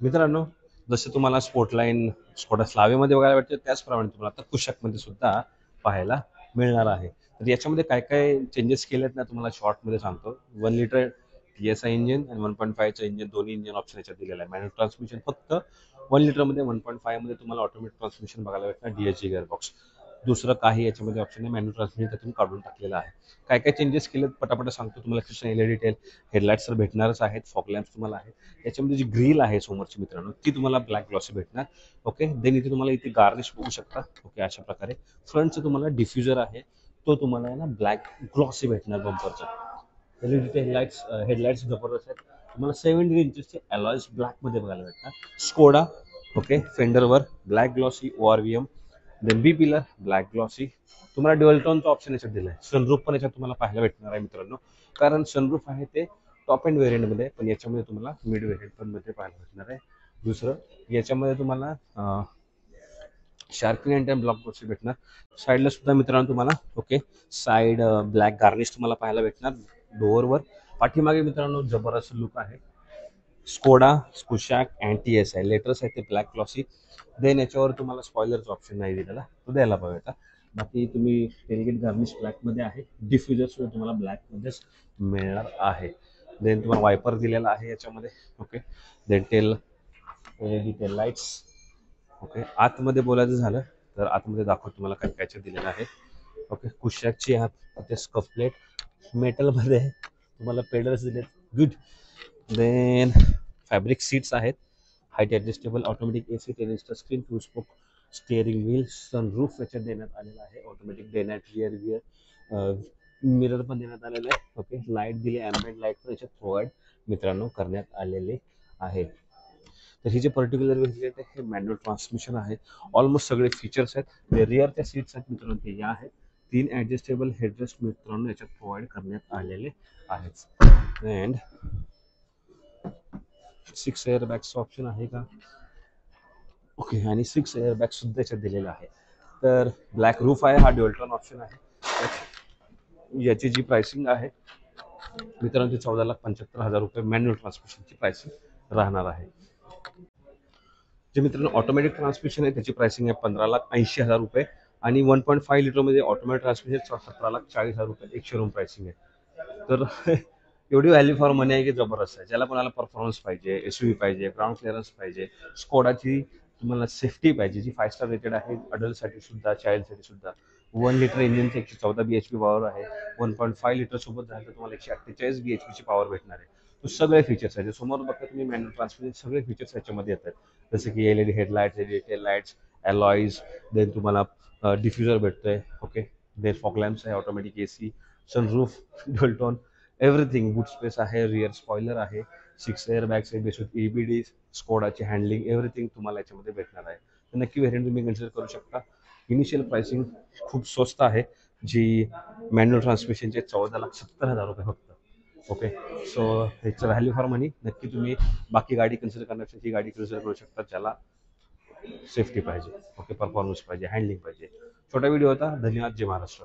मित्रांनो, जसे तुम्हाला स्पोर्टलाइन स्कोडा स्लाव्यामध्ये बघायला भेटते त्याचप्रमाणे तुम्हाला आता कुशाकमध्ये सुद्धा पाहायला मिळणार आहे. तर याच्यामध्ये काय काय चेंजेस केलेत ना तुम्हाला शॉर्टमध्ये सांगतो. 1 लिटर TSI इंजिन आणि 1.5चं इंजिन, दोन्ही इंजिन ऑप्शन याच्यात दिलेलं आहे. मॅन्युअल ट्रान्समिशन फक्त 1 लिटरमध्ये, 1.5 मध्ये तुम्हाला ऑटोमॅटिक ट्रान्समिशन बघायला भेटणार, DSG गिअरबॉक्स. दुसरं काही याच्यामध्ये ऑप्शन नाही, मॅन्युअल ट्रान्समिशन त्यातून काढून टाकलेलं आहे. काय काय चेंजेस केलेत पटापट सांगतो तुम्हाला. एक्स्ट्रा LED टेल, हेडलाइट्स तर भेटणारच आहेत, फॉग लॅम्प्स तुम्हाला आहे. याच्यामध्ये जी ग्रिल आहे समोरची मित्रांनो, ती तुम्हाला ब्लॅक ग्लॉसी भेटणार. ओके, देन इथे तुम्हाला इथे गार्निश बघू शकता. ओके, अशा प्रकारे फ्रंटचं तुम्हाला डिफ्युजर आहे, तो तुम्हाला आहे ना ब्लॅक ग्लॉसी भेटणार बंपरचा. LED हेडलाइट्स जबरदस्त आहेत. तुम्हाला 17 इंचेसचे अलॉयज ब्लॅकमध्ये बघायला भेटणार. स्कोडा. ओके, फेंडरवर black glossy ORVM. Then B pillar black glossy. तुम्हाला ड्युअल टोनचा ऑप्शन याच्यात दिला आहे. सनरूफ पण याच्यात तुम्हाला पाहायला भेटणार आहे मित्रांनो, कारण सनरूफ आहे ते टॉप एंड व्हेरियंटमध्ये, पण याच्यामध्ये तुम्हाला मिड व्हेरियंट पण मध्ये पाहायला भेटणार आहे. दुसरं, याच्यामध्ये तुम्हाला शार्पिंग अँड ब्लॉक बॉक्स भेटणार. साईडला सुद्धा मित्रांनो तुम्हाला ओके साईड ब्लॅक गार्निश तुम्हाला पाहायला भेटणार डोअरवर. पाठीमागे मित्रांनो जबरदस्त लुक आहे. Skoda Kushaq and TSI letters आहेत ते ब्लॅक ग्लॉसी. देन याच्यावर तुम्हाला स्पॉयलरचा ऑप्शन नाही दिलेला, तो द्यायला पाहिजे होता. बाकी तुम्ही टेलगेट गार्निश ब्लॅकमध्ये आहे, डिफ्युजर सुद्धा तुम्हाला ब्लॅकमध्येच मिळणार आहे. देन तुम्हाला वायपर दिलेला आहे याच्यामध्ये. Okay, then LED tail lights. Okay, आतमध्ये बोलायचं झालं तर आतमध्ये दाखवतो तुम्हाला काय काय दिलेलं आहे. ओके, कुशाकची आत ते स्कफ प्लेट मेटलमध्ये आहे, तुम्हाला पेडल्स दिलेत. गुड. देन फॅब्रिक सीट्स आहेत, height adjustable, automatic AC, 10 inch screen, 2 spoke steering wheel, sunroof याच्यात देण्यात आलेला आहे, ऑटोमॅटिक देण्यात, रिअर गिअर मिरर पण देण्यात आलेलं आहे. ओके, लाईट दिली, ॲम्बिएंट लाईट पण याच्यात प्रोव्हाइड मित्रांनो करण्यात आलेले आहे. तर ही जे पर्टिक्युलर व्हेरियंट आहे हे मॅन्युअल ट्रान्समिशन आहे. ऑलमोस्ट सगळे फीचर्स आहेत. रिअरच्या सीट्स आहेत मित्रांनो ते या आहेत. 3 ॲडजस्टेबल हेडरेस्ट मित्रांनो याच्यात प्रोव्हाइड करण्यात आलेले आहेत. अँड 6 एअर बॅग्सचं ऑप्शन आहे का? ओके, आणि 6 एअर बॅग सुद्धा याच्यात दिलेला आहे. तर ब्लॅक रूफ आहे, हा ड्युअल ऑप्शन आहे. याची जी प्राइसिंग आहे मित्रांनो ती 14,75,000 रुपये मॅन्युअल ट्रान्समिशनची प्राइसिंग राहणार आहे. जे मित्रांनो ऑटोमॅटिक ट्रान्समिशन आहे त्याची प्राइसिंग आहे 15,80,000 रुपये, आणि 1.5 लिटरमध्ये ऑटोमॅटिक ट्रान्समिशन 17,40,000 रुपये एक शोरूम प्राइसिंग आहे. तर एवढी व्हॅल्यू फॉर मनी आहे की जबरदस्त आहे. ज्याला कोणाला परफॉर्मन्स पाहिजे, SUV पाहिजे, ग्राउंड क्लिअरन्स पाहिजे, स्कोडाची तुम्हाला सेफ्टी पाहिजे जी 5 स्टार रेटेड आहे, अडल्टसाठी सुद्धा, चाइल्डसाठी सुद्धा. 1 लिटर इंजिनचं 114 BHP पॉवर आहे. 1.5 लिटर सोबत झालं तर तुम्हाला 148 BHPची पॉवर भेटणार आहे. तो सगळे फीचर्स आहेत. समोर बघता तुम्ही मॅन्युअल ट्रान्समिशन सगळे फीचर्स याच्यामध्ये येतात, जसे की LED headlights, LED tail lights, alloys. Then तुम्हाला डिफ्युजर भेटतोय. ओके, देन फॉग लॅम्प्स आहे, automatic AC, sunroof, dual everything. Boot space आहे, रिअर स्पॉइलर आहे, 6 एअर बॅग्स आहे, बेसिक EBD, स्कोडाची हँडलिंग, एव्हरीथिंग तुम्हाला याच्यामध्ये भेटणार आहे. तर नक्की व्हेरियंट तुम्ही कन्सिडर करू शकता. इनिशियल प्राइसिंग खूप स्वस्त आहे, जी मॅन्युअल ट्रान्समिशनचे 14,70,000 रुपये फक्त. ओके, सो ह्याचं व्हॅल्यू फॉर मनी. नक्की तुम्ही बाकी गाडी कन्सिडर करण्यापेक्षा ही गाडी कन्सिडर करू शकता, ज्याला सेफ्टी पाहिजे, ओके, परफॉर्मन्स पाहिजे, हँडलिंग पाहिजे. छोटा व्हिडिओ होता. धन्यवाद. जय महाराष्ट्र.